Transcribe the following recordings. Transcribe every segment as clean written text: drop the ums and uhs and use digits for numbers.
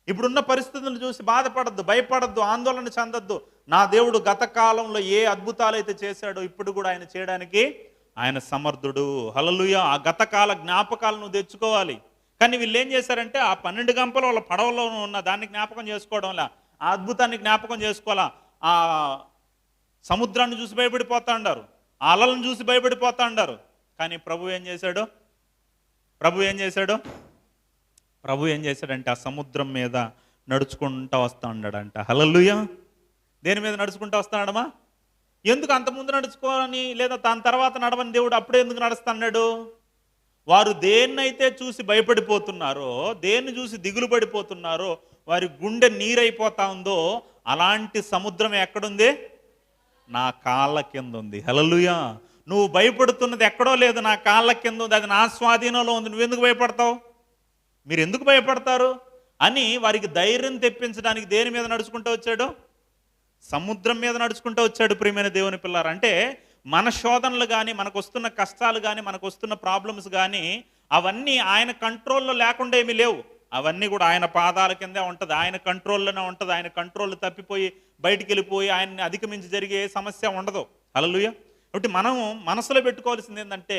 ఇప్పుడున్న పరిస్థితులను చూసి బాధపడద్దు, భయపడద్దు, ఆందోళన చెందొద్దు. నా దేవుడు గత కాలంలో ఏ అద్భుతాలు అయితే చేశాడో ఇప్పుడు కూడా ఆయన చేయడానికి ఆయన సమర్థుడు. హల్లెలూయా. ఆ గతకాల జ్ఞాపకాలను నువ్వు తెచ్చుకోవాలి. కానీ వీళ్ళు ఏం చేశారంటే ఆ 12 గంపలు వాళ్ళ పడవలో ఉన్న దాన్ని జ్ఞాపకం చేసుకోవడంలా, ఆ అద్భుతాన్ని జ్ఞాపకం చేసుకోవాలా, ఆ సముద్రాన్ని చూసి భయపడిపోతా ఉండారు, ఆ అలలను చూసి భయపడిపోతా ఉండారు. కానీ ప్రభు ఏం చేశాడు? ప్రభు ఏం చేశాడంటే ఆ సముద్రం మీద నడుచుకుంటూ వస్తూ ఉన్నాడంట. హల్లెలూయా. దేని మీద నడుచుకుంటూ వస్తున్నాడమ్మా? ఎందుకు అంతకుముందు నడుచుకోవాలని, లేదా దాని తర్వాత నడవని దేవుడు అప్పుడే ఎందుకు నడుస్తున్నాడు? వారు దేన్నైతే చూసి భయపడిపోతున్నారో, దేన్ని చూసి దిగులు పడిపోతున్నారో, వారి గుండె నీరైపోతా ఉందో, అలాంటి సముద్రం ఎక్కడుంది? నా కాళ్ళ కింద ఉంది. హల్లెలూయా. నువ్వు భయపడుతున్నది ఎక్కడో లేదు, నా కాళ్ళ కింద ఉంది, అది నా స్వాధీనంలో ఉంది. నువ్వెందుకు భయపడతావు? మీరు ఎందుకు భయపడతారు అని వారికి ధైర్యం తెప్పించడానికి దేని మీద నడుచుకుంటూ వచ్చాడు? సముద్రం మీద నడుచుకుంటూ వచ్చాడు. ప్రియమైన దేవుని పిల్లారు, అంటే మన శోధనలు కానీ, మనకు వస్తున్న కష్టాలు కానీ, మనకు వస్తున్న ప్రాబ్లమ్స్ కానీ, అవన్నీ ఆయన కంట్రోల్లో లేకుండా ఏమీ లేవు. అవన్నీ కూడా ఆయన పాదాల కిందే ఉంటుంది, ఆయన కంట్రోల్లోనే ఉంటుంది. ఆయన కంట్రోల్ తప్పిపోయి బయటికి వెళ్ళిపోయి ఆయన్ని అధిగమించి జరిగే సమస్య ఉండదు. హల్లెలూయా. కాబట్టి మనం మనసులో పెట్టుకోవాల్సింది ఏంటంటే,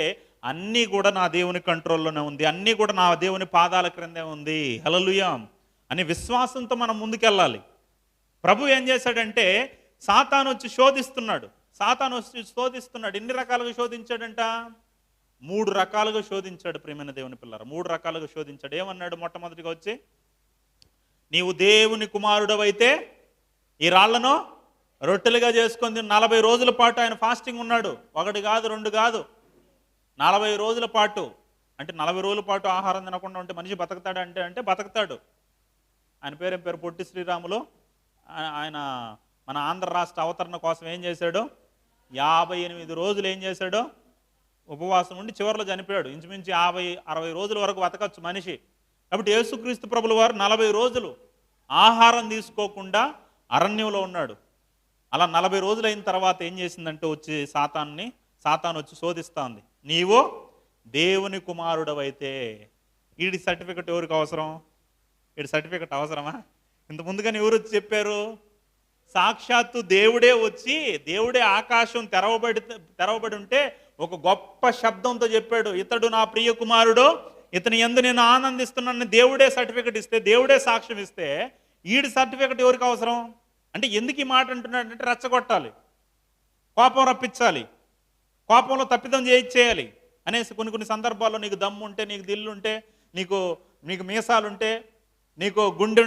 అన్నీ కూడా నా దేవుని కంట్రోల్లోనే ఉంది, అన్నీ కూడా నా దేవుని పాదాల క్రిందే ఉంది. హల్లెలూయా అని విశ్వాసంతో మనం ముందుకెళ్ళాలి. ప్రభు ఏం చేశాడంటే, సాతాను వచ్చి శోధిస్తున్నాడు. ఎన్ని రకాలుగా శోధించాడంట? 3 రకాలుగా శోధించాడు. ప్రియమైన దేవుని పిల్లలు, 3 రకాలుగా శోధించాడు. ఏమన్నాడు? మొట్టమొదటిగా వచ్చి, నీవు దేవుని కుమారుడవైతే ఈ రాళ్లను రొట్టెలుగా చేసుకొని 40 రోజుల పాటు ఆయన ఫాస్టింగ్ ఉన్నాడు. 1 కాదు 2 కాదు, 40 రోజుల పాటు. అంటే 40 రోజుల పాటు ఆహారం తినకుండా ఉంటే మనిషి బతకతాడు అంటే బతకతాడు. ఆయన పేరు పొట్టి శ్రీరాములు. ఆయన మన ఆంధ్ర రాష్ట్ర అవతరణ కోసం ఏం చేశాడు? 58 రోజులు ఏం చేశాడు? ఉపవాసం ఉండి చివరిలో చనిపోయాడు. ఇంచుమించు 50-60 రోజుల వరకు బతకచ్చు మనిషి. కాబట్టి యేసుక్రీస్తు ప్రభుల వారు 40 రోజులు ఆహారం తీసుకోకుండా అరణ్యంలో ఉన్నాడు. అలా 40 రోజులు అయిన తర్వాత ఏం చేసిందంటే, వచ్చి సాతాను వచ్చి శోధిస్తూ ఉంది. నీవు దేవుని కుమారుడవైతే. వీడి సర్టిఫికెట్ ఎవరికి అవసరం? వీడి సర్టిఫికెట్ అవసరమా? ఇంత ముందుగానే ఎవరు వచ్చి చెప్పారు? సాక్షాత్తు దేవుడే ఆకాశం తెరవబడి ఉంటే ఒక గొప్ప శబ్దంతో చెప్పాడు, ఇతడు నా ప్రియ కుమారుడు, ఇతని యందు నేను ఆనందిస్తున్నానని దేవుడే సర్టిఫికెట్ ఇస్తే, దేవుడే సాక్ష్యం ఇస్తే, ఈడి సర్టిఫికెట్ ఎవరికి అవసరం? అంటే ఎందుకు ఈ మాట అంటున్నాడంటే, రెచ్చగొట్టాలి, కోపం రప్పించాలి, కోపంలో తప్పిదం చేయాలి అనేసి కొన్ని సందర్భాల్లో నీకు దమ్ము ఉంటే, నీకు దిల్లుంటే, నీకు మీసాలుంటే, నీకు గుండె